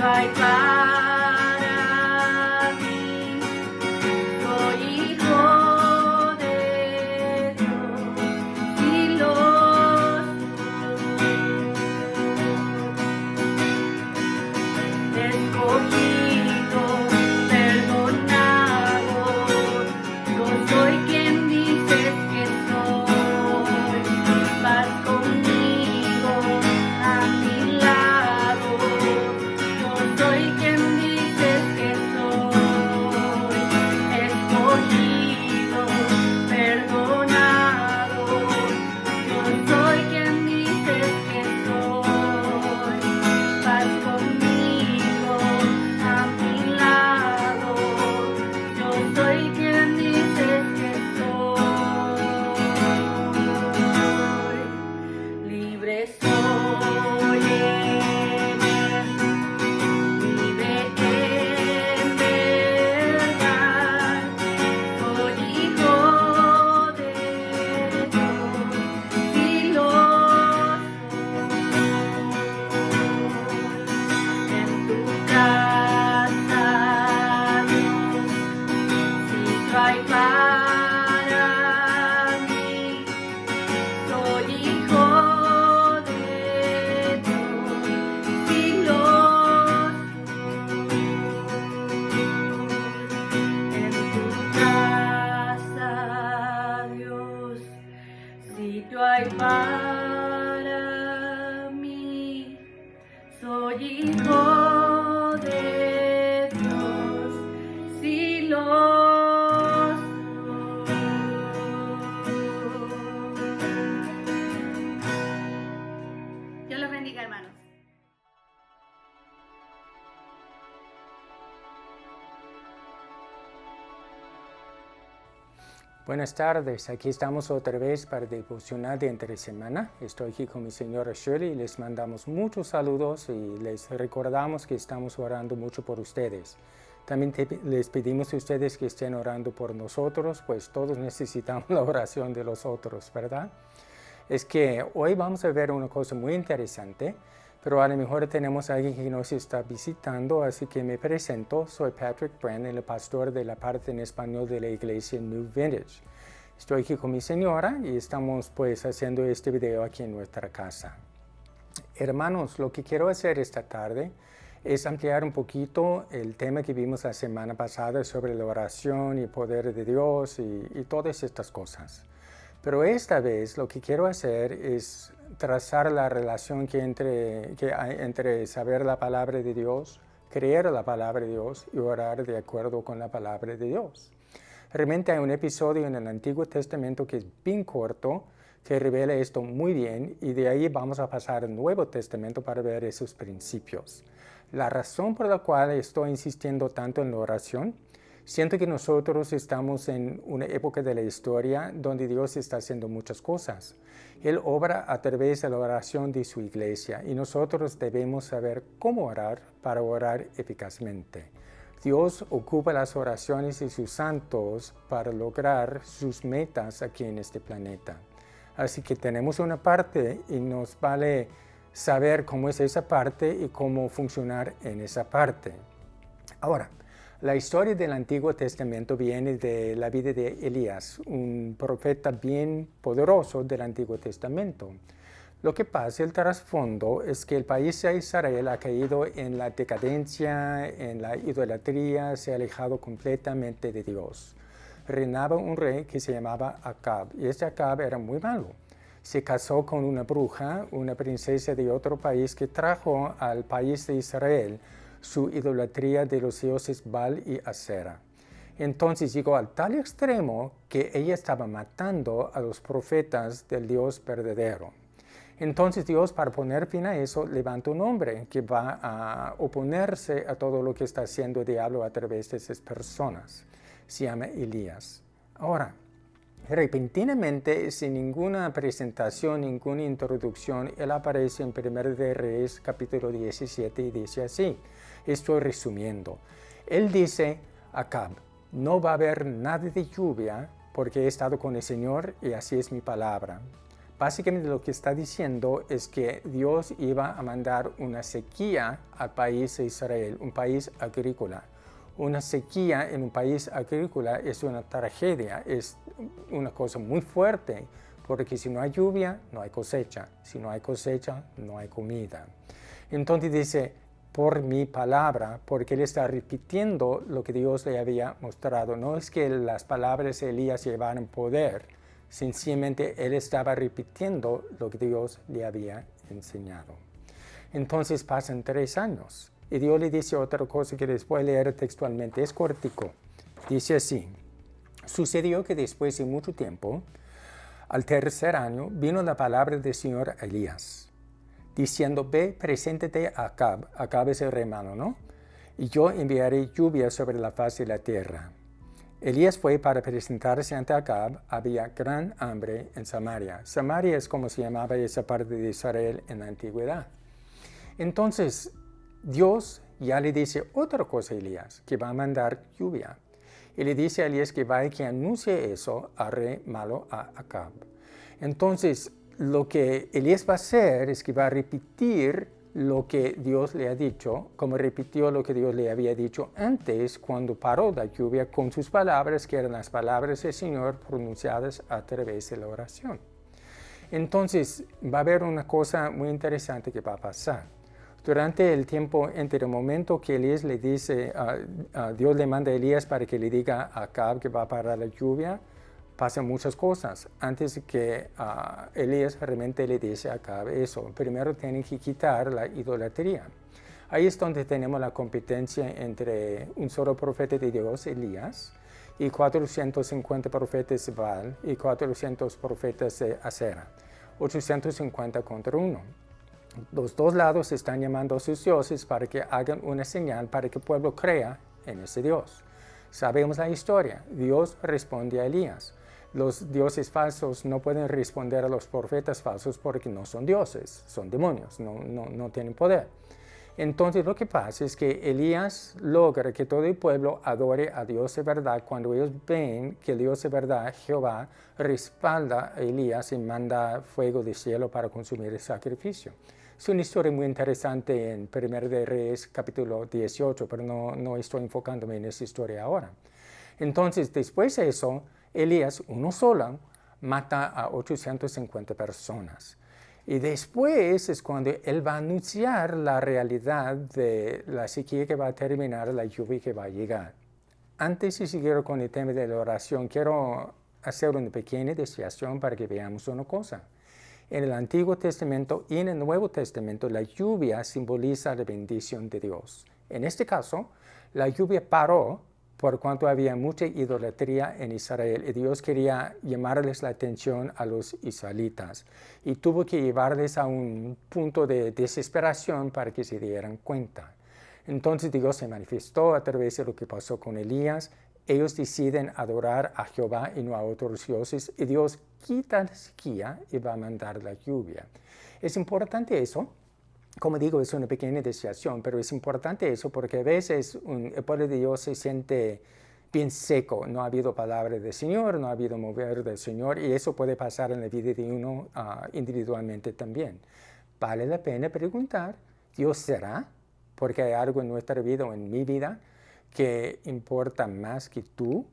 hay para mí. Soy hijo de Dios y lo soy. Escogido, perdonado, yo soy quien dices que soy. Vas conmigo a mi lado, yo soy quien dices que soy. Escogido, perdonado, yo soy quien dices que soy. Vas conmigo a mi lado, yo soy quien dices que soy. Libre soy en él, libre en verdad. Soy hijo de Dios y lo soy. En tu casa, Dios, sitio hay para mí. Soy hijo de Dios y lo soy. En tu casa, Dios, sitio hay para mí. Soy hijo de Dios, sí lo soy. Dios los bendiga, hermanos. Buenas tardes, aquí estamos otra vez para el devocional de entre semana. Estoy aquí con mi señora Shirley y les mandamos muchos saludos y les recordamos que estamos orando mucho por ustedes. También les pedimos a ustedes que estén orando por nosotros, pues todos necesitamos la oración de los otros, ¿verdad? Es que hoy vamos a ver una cosa muy interesante, pero a lo mejor tenemos a alguien que nos está visitando, así que me presento. Soy Patrick Brand, el pastor de la parte en español de la iglesia New Vintage. Estoy aquí con mi señora y estamos pues haciendo este video aquí en nuestra casa. Hermanos, lo que quiero hacer esta tarde es ampliar un poquito el tema que vimos la semana pasada sobre la oración y el poder de Dios y todas estas cosas. Pero esta vez lo que quiero hacer es trazar la relación que hay entre saber la palabra de Dios, creer la palabra de Dios y orar de acuerdo con la palabra de Dios. Realmente hay un episodio en el Antiguo Testamento que es bien corto, que revela esto muy bien, y de ahí vamos a pasar al Nuevo Testamento para ver esos principios. La razón por la cual estoy insistiendo tanto en la oración, siento que nosotros estamos en una época de la historia donde Dios está haciendo muchas cosas. Él obra a través de la oración de su iglesia y nosotros debemos saber cómo orar para orar eficazmente. Dios ocupa las oraciones de sus santos para lograr sus metas aquí en este planeta. Así que tenemos una parte y nos vale saber cómo es esa parte y cómo funcionar en esa parte. Ahora, la historia del Antiguo Testamento viene de la vida de Elías, un profeta bien poderoso del Antiguo Testamento. Lo que pasa, el trasfondo, es que el país de Israel ha caído en la decadencia, en la idolatría, se ha alejado completamente de Dios. Reinaba un rey que se llamaba Acab, y este Acab era muy malo. Se casó con una bruja, una princesa de otro país que trajo al país de Israel su idolatría de los dioses Baal y Asera. Entonces llegó al tal extremo que ella estaba matando a los profetas del Dios verdadero. Entonces Dios, para poner fin a eso, levanta un hombre que va a oponerse a todo lo que está haciendo el diablo a través de esas personas. Se llama Elías. Ahora, repentinamente, sin ninguna presentación, ninguna introducción, él aparece en 1 de Reyes, capítulo 17, y dice así. Estoy resumiendo. Él dice a Acab, no va a haber nada de lluvia porque he estado con el Señor y así es mi palabra. básicamente lo que está diciendo es que Dios iba a mandar una sequía al país de Israel, un país agrícola. Una sequía en un país agrícola es una tragedia, es una cosa muy fuerte, porque si no hay lluvia, no hay cosecha. Si no hay cosecha, no hay comida. Entonces dice, por mi palabra, porque él está repitiendo lo que Dios le había mostrado. No es que las palabras de Elías llevaran poder, sencillamente él estaba repitiendo lo que Dios le había enseñado. Entonces pasan 3 años. Y Dios le dice otra cosa que les voy a leer textualmente, es cortico. Dice así, sucedió que después de mucho tiempo, al 3er año, vino la palabra del Señor a Elías, diciendo, ve, preséntate a Acab. Acab es el hermano, ¿no? Y yo enviaré lluvia sobre la faz de la tierra. Elías fue para presentarse ante Acab. Había gran hambre en Samaria. Samaria es como se llamaba esa parte de Israel en la antigüedad. Entonces, Dios ya le dice otra cosa a Elías, que va a mandar lluvia. Y le dice a Elías que vaya y que anuncie eso al rey malo, a Acab. Entonces, lo que Elías va a hacer es que va a repetir lo que Dios le ha dicho, como repitió lo que Dios le había dicho antes cuando paró la lluvia con sus palabras, que eran las palabras del Señor pronunciadas a través de la oración. Entonces, va a haber una cosa muy interesante que va a pasar. Durante el tiempo, entre el momento que Elías le dice, Dios le manda a Elías para que le diga a Acab que va a parar la lluvia, pasan muchas cosas. Antes de que Elías realmente le dice a Acab eso, primero tienen que quitar la idolatría. Ahí es donde tenemos la competencia entre un solo profeta de Dios, Elías, y 450 profetas de Baal y 400 profetas de Asera. 850 contra 1. Los dos lados están llamando a sus dioses para que hagan una señal para que el pueblo crea en ese Dios. Sabemos la historia. Dios responde a Elías. Los dioses falsos no pueden responder a los profetas falsos porque no son dioses, son demonios, no tienen poder. Entonces lo que pasa es que Elías logra que todo el pueblo adore a Dios de verdad cuando ellos ven que el Dios de verdad, Jehová, respalda a Elías y manda fuego del cielo para consumir el sacrificio. Es una historia muy interesante en 1 de Reyes capítulo 18, pero no estoy enfocándome en esa historia ahora. Entonces, después de eso, Elías, uno solo, mata a 850 personas. Y después es cuando él va a anunciar la realidad de la sequía que va a terminar, la lluvia que va a llegar. Antes de seguir con el tema de la oración, quiero hacer una pequeña desviación para que veamos una cosa. En el Antiguo Testamento y en el Nuevo Testamento, la lluvia simboliza la bendición de Dios. En este caso, la lluvia paró por cuanto había mucha idolatría en Israel y Dios quería llamarles la atención a los israelitas y tuvo que llevarles a un punto de desesperación para que se dieran cuenta. Entonces Dios se manifestó a través de lo que pasó con Elías. Ellos deciden adorar a Jehová y no a otros dioses y Dios quita la sequía y va a mandar la lluvia. Es importante eso. Como digo, es una pequeña desviación, pero es importante eso porque a veces el pueblo de Dios se siente bien seco. No ha habido palabra del Señor, no ha habido mover del Señor y eso puede pasar en la vida de uno individualmente también. Vale la pena preguntar, ¿Dios será? Porque hay algo en nuestra vida o en mi vida que importa más que tú.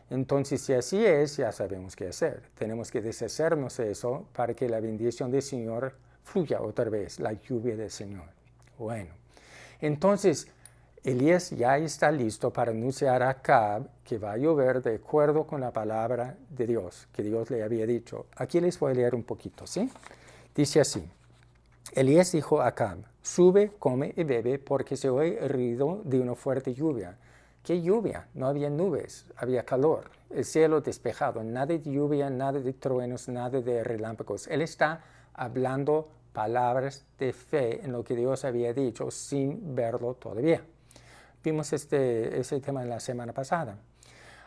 Entonces, si así es, ya sabemos qué hacer. Tenemos que deshacernos de eso para que la bendición del Señor fluya otra vez, la lluvia del Señor. Bueno, entonces Elías ya está listo para anunciar a Acab que va a llover de acuerdo con la palabra de Dios, que Dios le había dicho. Aquí les voy a leer un poquito, ¿sí? Dice así, Elías dijo a Acab, sube, come y bebe, porque se oye el ruido de una fuerte lluvia. ¿Qué lluvia? No había nubes, había calor, el cielo despejado, nada de lluvia, nada de truenos, nada de relámpagos. Él está hablando palabras de fe en lo que Dios había dicho sin verlo todavía. Vimos ese tema en la semana pasada.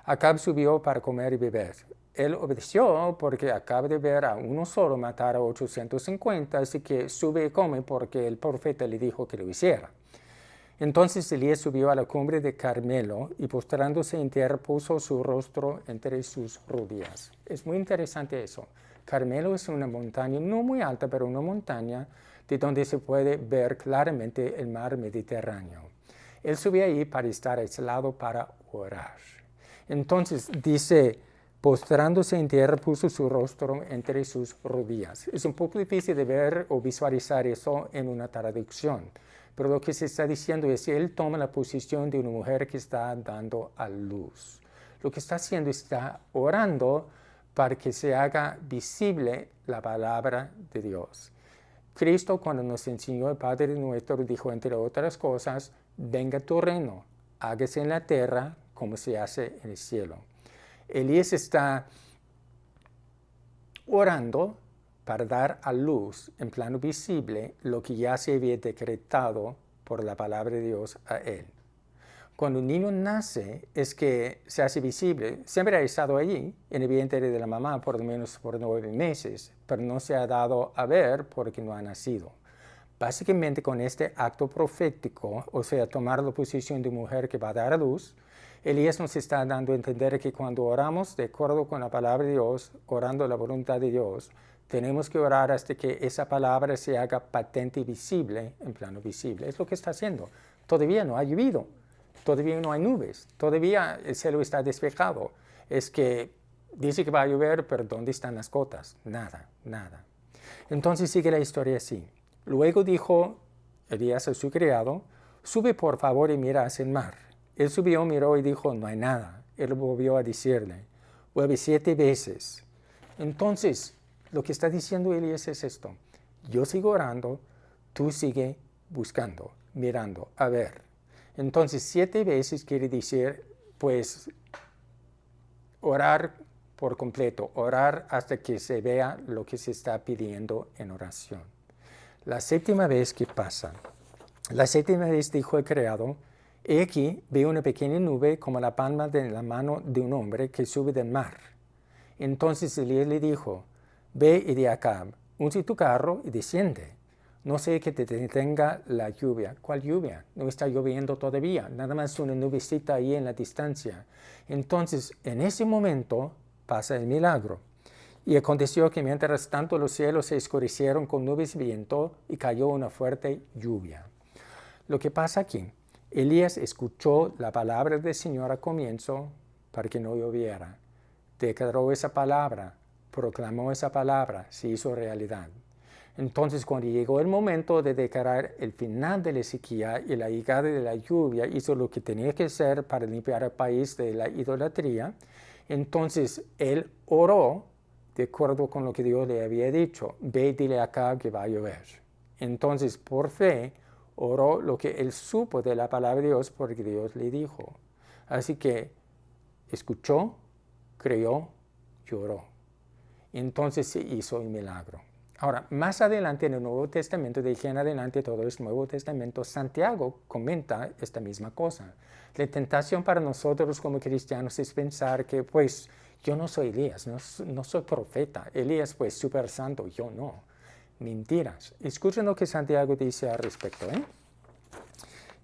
Acab subió para comer y beber. Él obedeció porque acaba de ver a uno solo matar a 850, así que sube y come porque el profeta le dijo que lo hiciera. Entonces Elías subió a la cumbre de Carmelo y postrándose en tierra puso su rostro entre sus rodillas. Es muy interesante eso. Carmelo es una montaña no muy alta, pero una montaña de donde se puede ver claramente el mar Mediterráneo. Él subió ahí para estar aislado para orar. Entonces dice, postrándose en tierra, puso su rostro entre sus rodillas. Es un poco difícil de ver o visualizar eso en una traducción, pero lo que se está diciendo es que él toma la posición de una mujer que está dando a luz. Lo que está haciendo está orando para que se haga visible la palabra de Dios. Cristo, cuando nos enseñó el Padre nuestro, dijo, entre otras cosas, venga tu reino, hágase en la tierra como se hace en el cielo. Elías está orando para dar a luz en plano visible lo que ya se había decretado por la palabra de Dios a él. Cuando un niño nace es que se hace visible. Siempre ha estado allí, en el vientre de la mamá, por lo menos por 9 meses, pero no se ha dado a ver porque no ha nacido. Básicamente con este acto profético, o sea, tomar la posición de mujer que va a dar a luz, Elías nos está dando a entender que cuando oramos de acuerdo con la palabra de Dios, orando la voluntad de Dios, tenemos que orar hasta que esa palabra se haga patente y visible, en plano visible. Es lo que está haciendo. Todavía no ha llovido. Todavía no hay nubes, todavía el cielo está despejado. Es que dice que va a llover, pero ¿dónde están las gotas? Nada, nada. Entonces sigue la historia así. Luego dijo Elías a su criado, sube por favor y mira hacia el mar. Él subió, miró y dijo, no hay nada. Él volvió a decirle, vuelve 7 veces. Entonces, lo que está diciendo Elías es esto. Yo sigo orando, tú sigue buscando, mirando, a ver. Entonces, 7 veces quiere decir, pues, orar por completo, orar hasta que se vea lo que se está pidiendo en oración. La 7ª vez que pasa, la 7ª vez dijo el criado, he aquí, veo una pequeña nube como la palma de la mano de un hombre que sube del mar. Entonces Elías le dijo, ve y di a Acab, unce tu carro y desciende. No sé que te detenga la lluvia. ¿Cuál lluvia? No está lloviendo todavía, nada más una nubecita ahí en la distancia. Entonces, en ese momento pasa el milagro. Y aconteció que mientras tanto los cielos se oscurecieron con nubes y viento y cayó una fuerte lluvia. Lo que pasa aquí, Elías escuchó la palabra del Señor al comienzo para que no lloviera. Declaró esa palabra, proclamó esa palabra, se hizo realidad. Entonces, cuando llegó el momento de declarar el final de la sequía y la llegada de la lluvia, hizo lo que tenía que hacer para limpiar el país de la idolatría. Entonces, él oró de acuerdo con lo que Dios le había dicho. Ve y dile acá que va a llover. Entonces, por fe, oró lo que él supo de la palabra de Dios porque Dios le dijo. Así que escuchó, creyó, lloró. Entonces se hizo el milagro. Ahora, más adelante en el Nuevo Testamento, de aquí en adelante todo es Nuevo Testamento, Santiago comenta esta misma cosa. La tentación para nosotros como cristianos es pensar que, pues, yo no soy Elías, no soy profeta. Elías, pues, súper santo, yo no. Mentiras. Escuchen lo que Santiago dice al respecto.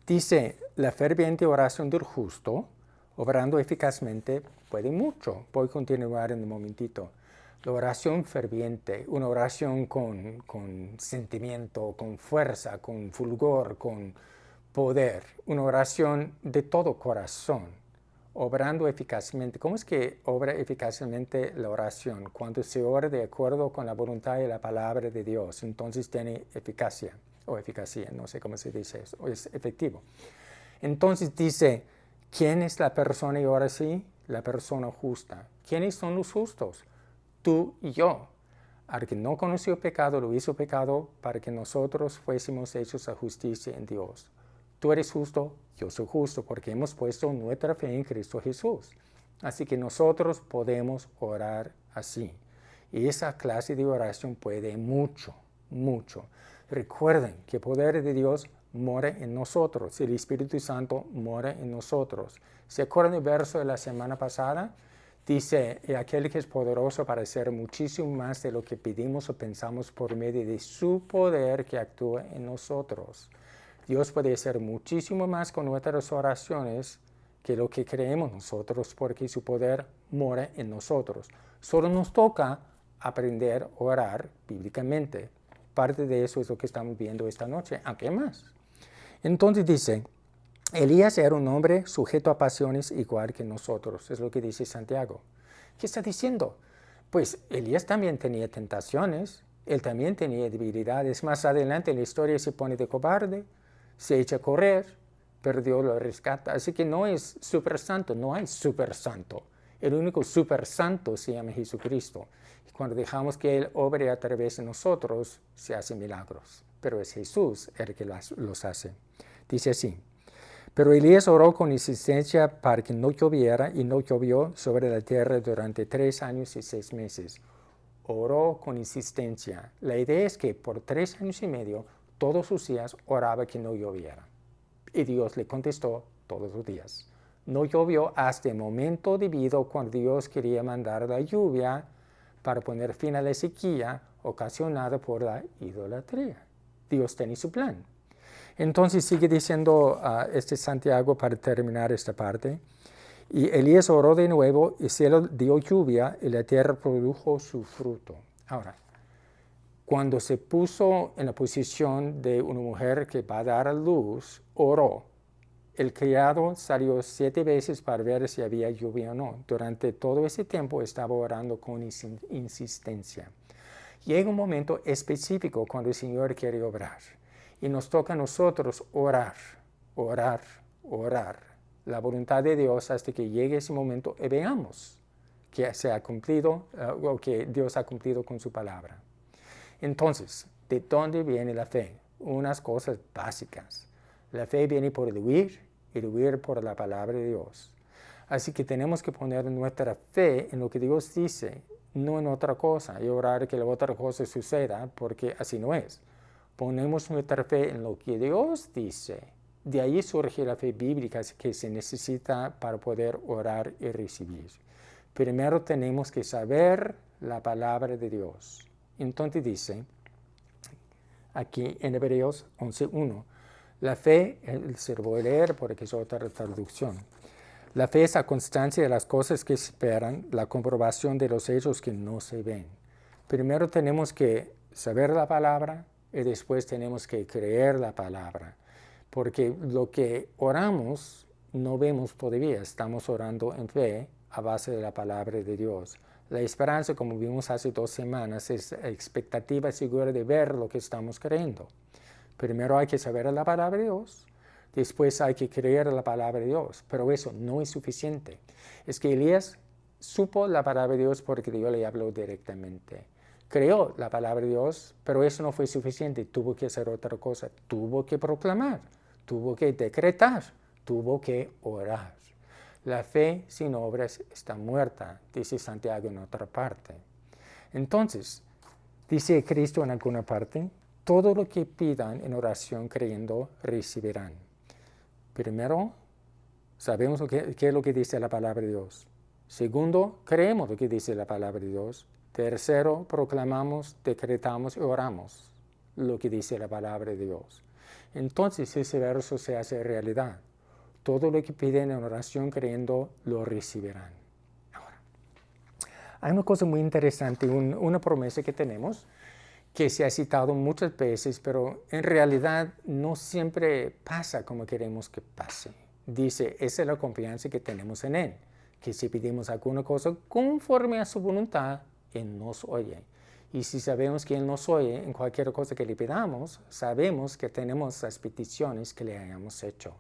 Dice, la ferviente oración del justo, obrando eficazmente, puede mucho. Voy a continuar en un momentito. La oración ferviente, una oración con sentimiento, con fuerza, con fulgor, con poder, una oración de todo corazón, obrando eficazmente. ¿Cómo es que obra eficazmente la oración? Cuando se ora de acuerdo con la voluntad y la palabra de Dios, entonces tiene eficacia, o eficacia, no sé cómo se dice eso, es efectivo. Entonces dice, ¿quién es la persona y ahora sí? La persona justa. ¿Quiénes son los justos? Tú y yo. Al que no conoció pecado, lo hizo pecado para que nosotros fuésemos hechos a justicia en Dios. Tú eres justo, yo soy justo, porque hemos puesto nuestra fe en Cristo Jesús. Así que nosotros podemos orar así. Y esa clase de oración puede mucho, mucho. Recuerden que el poder de Dios mora en nosotros. El Espíritu Santo mora en nosotros. ¿Se acuerdan el verso de la semana pasada? Dice, aquel que es poderoso para hacer muchísimo más de lo que pedimos o pensamos por medio de su poder que actúa en nosotros. Dios puede hacer muchísimo más con nuestras oraciones que lo que creemos nosotros porque su poder mora en nosotros. Solo nos toca aprender a orar bíblicamente. Parte de eso es lo que estamos viendo esta noche, aunque hay más. Entonces dice, Elías era un hombre sujeto a pasiones igual que nosotros, es lo que dice Santiago. ¿Qué está diciendo? Pues Elías también tenía tentaciones, él también tenía debilidades. Más adelante en la historia se pone de cobarde, se echa a correr, perdió, lo rescata. Así que no es super santo, no hay super santo. El único super santo se llama Jesucristo. Y cuando dejamos que Él obre a través de nosotros, se hacen milagros. Pero es Jesús el que los hace. Dice así, pero Elías oró con insistencia para que no lloviera, y no llovió sobre la tierra durante 3 años y 6 meses. Oró con insistencia. La idea es que por 3 años y medio, todos sus días oraba que no lloviera. Y Dios le contestó todos los días. No llovió hasta el momento debido cuando Dios quería mandar la lluvia para poner fin a la sequía ocasionada por la idolatría. Dios tenía su plan. Entonces sigue diciendo Santiago para terminar esta parte. Y Elías oró de nuevo, y el cielo dio lluvia, y la tierra produjo su fruto. Ahora, cuando se puso en la posición de una mujer que va a dar a luz, oró. El criado salió 7 veces para ver si había lluvia o no. Durante todo ese tiempo estaba orando con insistencia. Llega un momento específico cuando el Señor quiere obrar. Y nos toca a nosotros orar, orar, orar. La voluntad de Dios hasta que llegue ese momento y veamos que se ha cumplido o que Dios ha cumplido con su palabra. Entonces, ¿de dónde viene la fe? Unas cosas básicas. La fe viene por el oír y el oír por la palabra de Dios. Así que tenemos que poner nuestra fe en lo que Dios dice, no en otra cosa, y orar que la otra cosa suceda, porque así no es. Ponemos nuestra fe en lo que Dios dice. De ahí surge la fe bíblica que se necesita para poder orar y recibir. Primero tenemos que saber la palabra de Dios. Entonces dice, aquí en Hebreos 11:1, la fe, se lo voy a leer porque es otra traducción. La fe es la constancia de las cosas que se esperan, la comprobación de los hechos que no se ven. Primero tenemos que saber la palabra y después tenemos que creer la palabra. Porque lo que oramos no vemos todavía, estamos orando en fe a base de la palabra de Dios. La esperanza, como vimos hace 2 semanas, es la expectativa segura de ver lo que estamos creyendo. Primero hay que saber la palabra de Dios, después hay que creer la palabra de Dios, pero eso no es suficiente. Es que Elías supo la palabra de Dios porque Dios le habló directamente. Creó la palabra de Dios, pero eso no fue suficiente, tuvo que hacer otra cosa, tuvo que proclamar, tuvo que decretar, tuvo que orar. La fe sin obras está muerta, dice Santiago en otra parte. Entonces, dice Cristo en alguna parte, todo lo que pidan en oración creyendo, recibirán. Primero, sabemos qué es lo que dice la palabra de Dios. Segundo, creemos lo que dice la palabra de Dios. Tercero, proclamamos, decretamos y oramos lo que dice la palabra de Dios. Entonces ese verso se hace realidad. Todo lo que piden en oración creyendo, lo recibirán. Ahora, hay una cosa muy interesante, una promesa que tenemos, que se ha citado muchas veces, pero en realidad no siempre pasa como queremos que pase. Dice, esa es la confianza que tenemos en Él, que si pedimos alguna cosa conforme a su voluntad, Él nos oye. Y si sabemos que Él nos oye en cualquier cosa que le pidamos, sabemos que tenemos las peticiones que le hayamos hecho.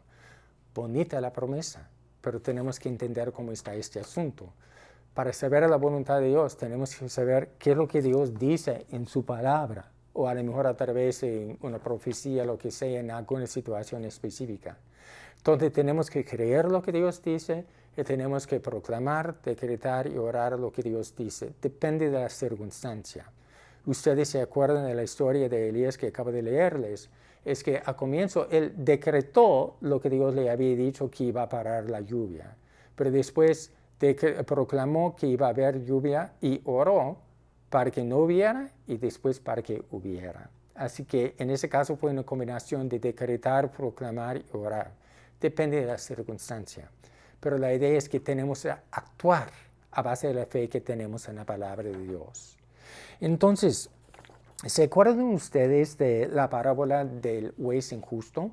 Bonita la promesa, pero tenemos que entender cómo está este asunto. Para saber la voluntad de Dios, tenemos que saber qué es lo que Dios dice en su palabra, o a lo mejor a través de una profecía, lo que sea, en alguna situación específica. Entonces tenemos que creer lo que Dios dice y tenemos que proclamar, decretar y orar lo que Dios dice. Depende de la circunstancia. Ustedes se acuerdan de la historia de Elías que acabo de leerles. Es que a comienzo él decretó lo que Dios le había dicho que iba a parar la lluvia. Pero después proclamó que iba a haber lluvia y oró para que no hubiera y después para que hubiera. Así que en ese caso fue una combinación de decretar, proclamar y orar. Depende de la circunstancia. Pero la idea es que tenemos que actuar a base de la fe que tenemos en la palabra de Dios. Entonces, ¿se acuerdan ustedes de la parábola del juez injusto?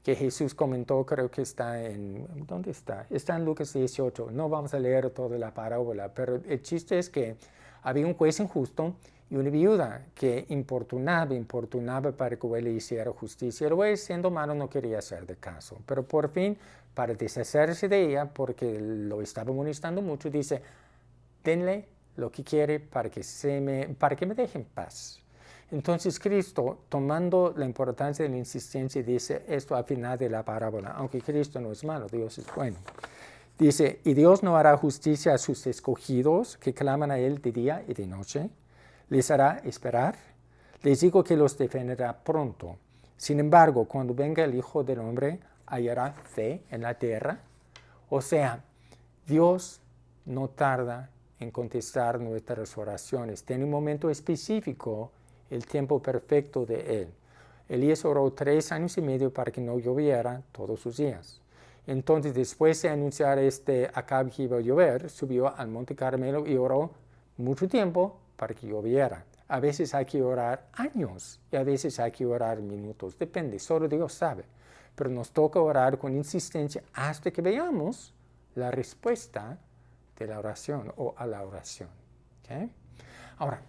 Que Jesús comentó, creo que está en, ¿dónde está? Está en Lucas 18. No vamos a leer toda la parábola, pero el chiste es que había un juez injusto y una viuda que importunaba para que él le hiciera justicia. El juez, siendo malo, no quería hacer de caso, pero por fin, para deshacerse de ella, porque lo estaba molestando mucho, dice, denle lo que quiere para que me deje en paz. Entonces Cristo, tomando la importancia de la insistencia, dice esto al final de la parábola, aunque Cristo no es malo, Dios es bueno. Dice, y Dios no hará justicia a sus escogidos que claman a Él de día y de noche. Les hará esperar. Les digo que los defenderá pronto. Sin embargo, cuando venga el Hijo del Hombre, hallará fe en la tierra. O sea, Dios no tarda en contestar nuestras oraciones. Tiene un momento específico, el tiempo perfecto de Él. Elías oró 3 años y medio para que no lloviera todos sus días. Entonces, después de anunciar Acab que iba a llover, subió al Monte Carmelo y oró mucho tiempo para que lloviera. A veces hay que orar años y a veces hay que orar minutos. Depende, solo Dios sabe. Pero nos toca orar con insistencia hasta que veamos la respuesta de la oración o a la oración. ¿Okay? Ahora,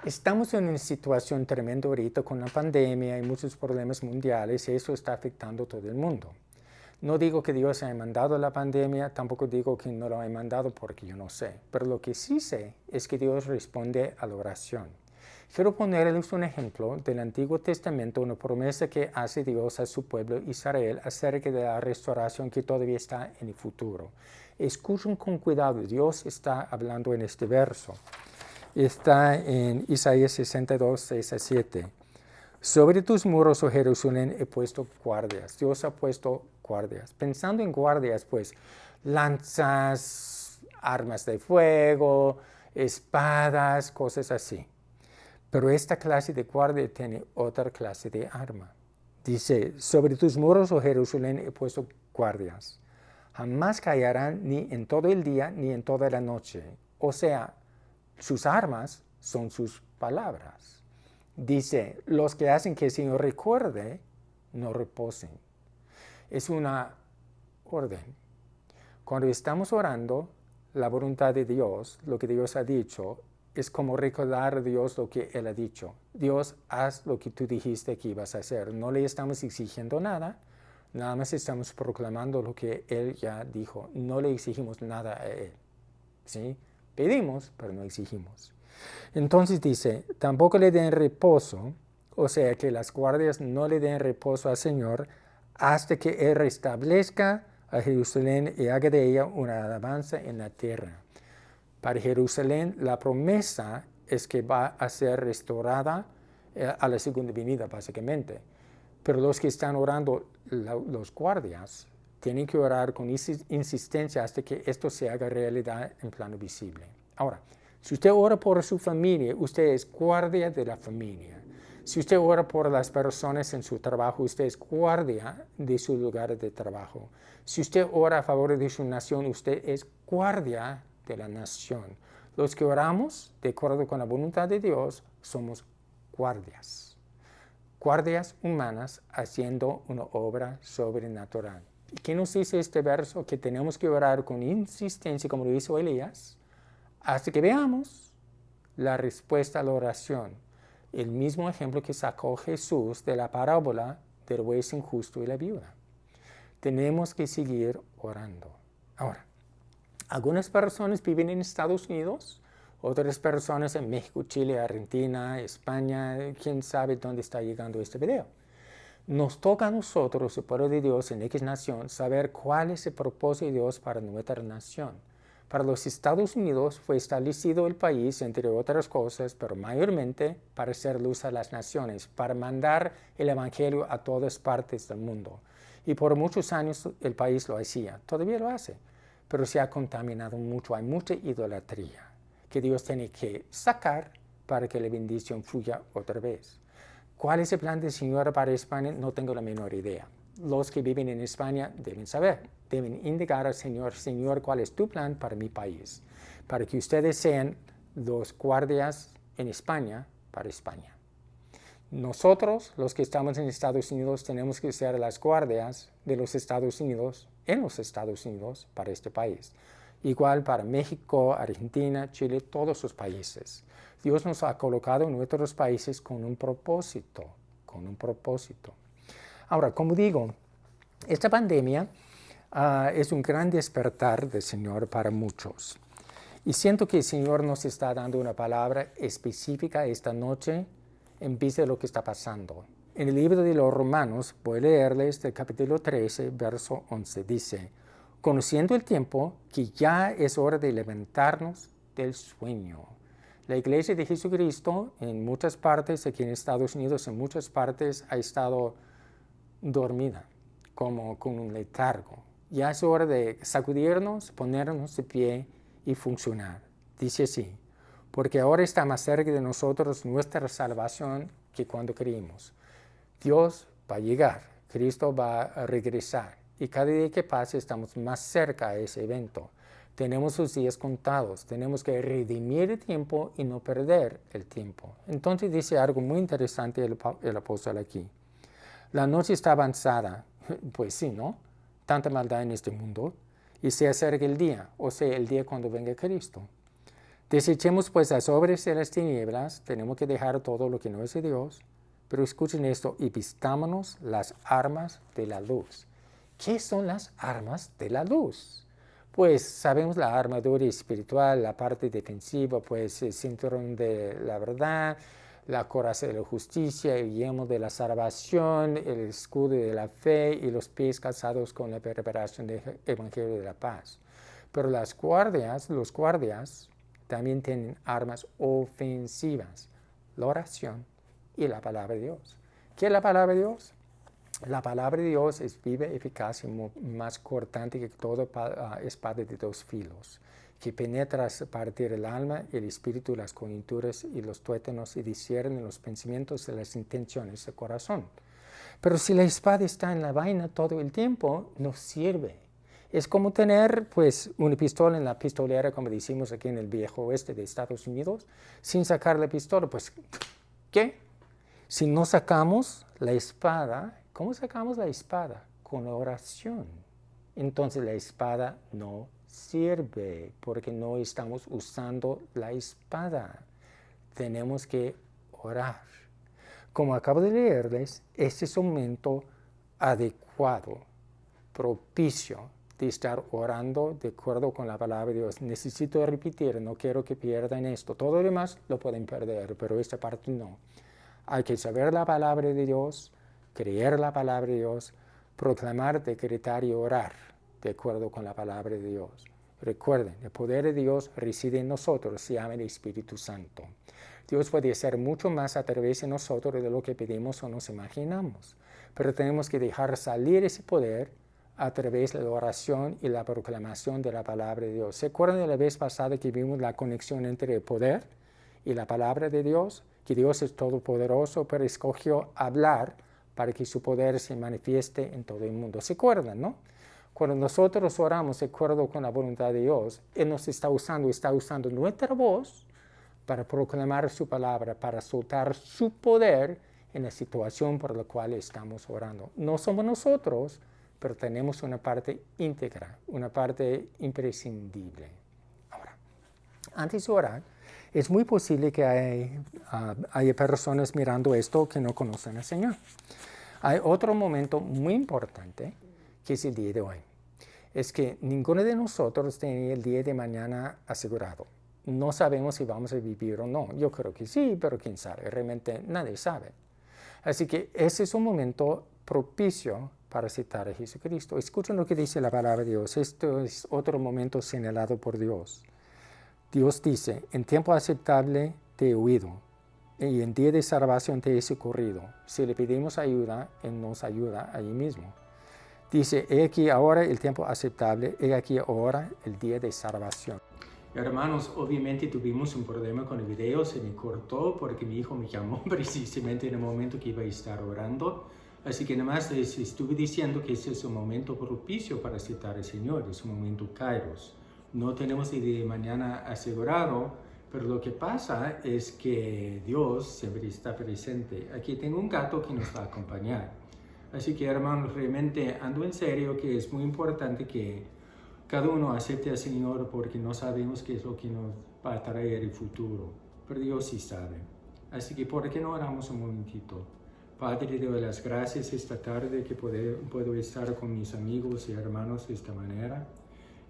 estamos en una situación tremenda ahorita con la pandemia y muchos problemas mundiales y eso está afectando a todo el mundo. No digo que Dios haya mandado la pandemia, tampoco digo que no lo haya mandado porque yo no sé. Pero lo que sí sé es que Dios responde a la oración. Quiero ponerles un ejemplo del Antiguo Testamento, una promesa que hace Dios a su pueblo Israel acerca de la restauración que todavía está en el futuro. Escuchen con cuidado, Dios está hablando en este verso. Está en Isaías 62, 6 a 7. Sobre tus muros, oh Jerusalén, he puesto guardias. Dios ha puesto guardias. Pensando en guardias, pues, lanzas, armas de fuego, espadas, cosas así. Pero esta clase de guardia tiene otra clase de arma. Dice, sobre tus muros, oh Jerusalén, he puesto guardias. Jamás callarán ni en todo el día ni en toda la noche. O sea, sus armas son sus palabras. Dice, los que hacen que el Señor recuerde, no reposen. Es una orden. Cuando estamos orando, la voluntad de Dios, lo que Dios ha dicho, es como recordar a Dios lo que Él ha dicho. Dios, haz lo que tú dijiste que ibas a hacer. No le estamos exigiendo nada, nada más estamos proclamando lo que Él ya dijo. No le exigimos nada a Él. ¿Sí? Pedimos, pero no exigimos. Entonces dice, tampoco le den reposo, o sea que las guardias no le den reposo al Señor hasta que Él restablezca a Jerusalén y haga de ella una alabanza en la tierra. Para Jerusalén la promesa es que va a ser restaurada a la segunda venida, básicamente. Pero los que están orando, los guardias, tienen que orar con insistencia hasta que esto se haga realidad en plano visible. Ahora, si usted ora por su familia, usted es guardia de la familia. Si usted ora por las personas en su trabajo, usted es guardia de su lugar de trabajo. Si usted ora a favor de su nación, usted es guardia de la nación. Los que oramos, de acuerdo con la voluntad de Dios, somos guardias. Guardias humanas haciendo una obra sobrenatural. ¿Y qué nos dice este verso? Que tenemos que orar con insistencia, como lo hizo Elías, hasta que veamos la respuesta a la oración. El mismo ejemplo que sacó Jesús de la parábola del juez injusto y la viuda. Tenemos que seguir orando. Ahora, algunas personas viven en Estados Unidos, otras personas en México, Chile, Argentina, España, quién sabe dónde está llegando este video. Nos toca a nosotros, el pueblo de Dios en X nación, saber cuál es el propósito de Dios para nuestra nación. Para los Estados Unidos fue establecido el país, entre otras cosas, pero mayormente para hacer luz a las naciones, para mandar el evangelio a todas partes del mundo. Y por muchos años el país lo hacía, todavía lo hace, pero se ha contaminado mucho, hay mucha idolatría que Dios tiene que sacar para que la bendición fluya otra vez. ¿Cuál es el plan del Señor para España? No tengo la menor idea. Los que viven en España deben saber, deben indicar al Señor, Señor, ¿cuál es tu plan para mi país? Para que ustedes sean los guardias en España para España. Nosotros, los que estamos en Estados Unidos, tenemos que ser las guardias de los Estados Unidos en los Estados Unidos para este país. Igual para México, Argentina, Chile, todos los países. Dios nos ha colocado en nuestros países con un propósito, Ahora, como digo, esta pandemia es un gran despertar del Señor para muchos. Y siento que el Señor nos está dando una palabra específica esta noche en vista de lo que está pasando. En el libro de los Romanos, voy a leerles del capítulo 13, verso 11, dice: conociendo el tiempo, que ya es hora de levantarnos del sueño. La Iglesia de Jesucristo en muchas partes, aquí en Estados Unidos, en muchas partes ha estado dormida, como con un letargo. Ya es hora de sacudirnos, ponernos de pie y funcionar. Dice así: porque ahora está más cerca de nosotros nuestra salvación que cuando creímos. Dios va a llegar, Cristo va a regresar, y cada día que pase estamos más cerca a ese evento. Tenemos los días contados, tenemos que redimir el tiempo y no perder el tiempo. Entonces dice algo muy interesante el apóstol aquí. La noche está avanzada, pues sí, ¿no? Tanta maldad en este mundo, y se acerca el día, o sea, el día cuando venga Cristo. Desechemos pues las obras de las tinieblas, tenemos que dejar todo lo que no es de Dios, pero escuchen esto, y vistámonos las armas de la luz. ¿Qué son las armas de la luz? Pues sabemos la armadura espiritual, la parte defensiva, pues el cinturón de la verdad, la coraza de la justicia, el yelmo de la salvación, el escudo de la fe y los pies calzados con la preparación del evangelio de la paz. Pero los guardias también tienen armas ofensivas, la oración y la palabra de Dios. ¿Qué es la palabra de Dios? La palabra de Dios es viva, eficaz y más cortante que toda espada de dos filos, que penetra hasta partir el alma, el espíritu, las coyunturas y los tuétanos y discierne los pensamientos y las intenciones del corazón. Pero si la espada está en la vaina todo el tiempo, no sirve. Es como tener pues una pistola en la pistolera, como decimos aquí en el viejo oeste de Estados Unidos, sin sacar la pistola. Pues, ¿qué? Si no sacamos la espada, ¿cómo sacamos la espada? Con la oración. Entonces la espada no sirve porque no estamos usando la espada. Tenemos que orar. Como acabo de leerles, este es un momento adecuado, propicio de estar orando de acuerdo con la palabra de Dios. Necesito repetir, no quiero que pierdan esto. Todo lo demás lo pueden perder, pero esta parte no. Hay que saber la palabra de Dios, creer la palabra de Dios, proclamar, decretar y orar de acuerdo con la palabra de Dios. Recuerden, el poder de Dios reside en nosotros, se llama el Espíritu Santo. Dios puede hacer mucho más a través de nosotros de lo que pedimos o nos imaginamos, pero tenemos que dejar salir ese poder a través de la oración y la proclamación de la palabra de Dios. ¿Se acuerdan de la vez pasada que vimos la conexión entre el poder y la palabra de Dios? Que Dios es todopoderoso, pero escogió hablar para que su poder se manifieste en todo el mundo. ¿Se acuerdan, no? Cuando nosotros oramos de acuerdo con la voluntad de Dios, Él nos está usando nuestra voz para proclamar su palabra, para soltar su poder en la situación por la cual estamos orando. No somos nosotros, pero tenemos una parte íntegra, una parte imprescindible. Ahora, antes de orar, es muy posible que haya personas mirando esto que no conocen al Señor. Hay otro momento muy importante que es el día de hoy. Es que ninguno de nosotros tiene el día de mañana asegurado. No sabemos si vamos a vivir o no. Yo creo que sí, pero quién sabe. Realmente nadie sabe. Así que ese es un momento propicio para citar a Jesucristo. Escuchen lo que dice la palabra de Dios. Esto es otro momento señalado por Dios. Dios dice: en tiempo aceptable te he oído, y en día de salvación te he socorrido. Si le pedimos ayuda, Él nos ayuda allí mismo. Dice: he aquí ahora el tiempo aceptable, he aquí ahora el día de salvación. Hermanos, obviamente tuvimos un problema con el video, se me cortó porque mi hijo me llamó precisamente en el momento que iba a estar orando. Así que nada más les estuve diciendo que ese es un momento propicio para citar al Señor, es un momento kairos. No tenemos el día de mañana asegurado, Pero lo que pasa es que Dios siempre está presente. Aquí tengo un gato que nos va a acompañar. Así que, hermanos, realmente ando en serio que es muy importante que cada uno acepte al Señor porque no sabemos qué es lo que nos va a traer el futuro. Pero Dios sí sabe. Así que, ¿por qué no oramos un momentito? Padre, te doy las gracias esta tarde que puedo estar con mis amigos y hermanos de esta manera.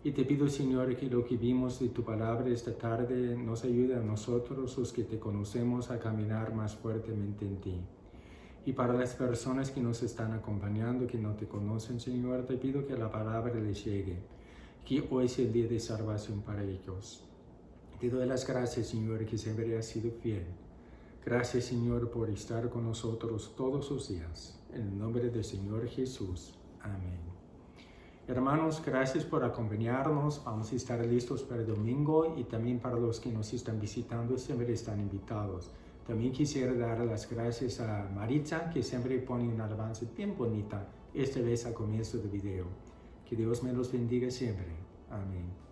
Y te pido, Señor, que lo que vimos de tu palabra esta tarde nos ayude a nosotros, los que te conocemos, a caminar más fuertemente en ti. Y para las personas que nos están acompañando, que no te conocen, Señor, te pido que la palabra les llegue, que hoy es el día de salvación para ellos. Te doy las gracias, Señor, que siempre has sido fiel. Gracias, Señor, por estar con nosotros todos los días. En el nombre del Señor Jesús. Amén. Hermanos, gracias por acompañarnos. Vamos a estar listos para el domingo y también para los que nos están visitando, siempre están invitados. También quisiera dar las gracias a Maritza, que siempre pone una alabanza bien bonita, esta vez al comienzo del video. Que Dios me los bendiga siempre. Amén.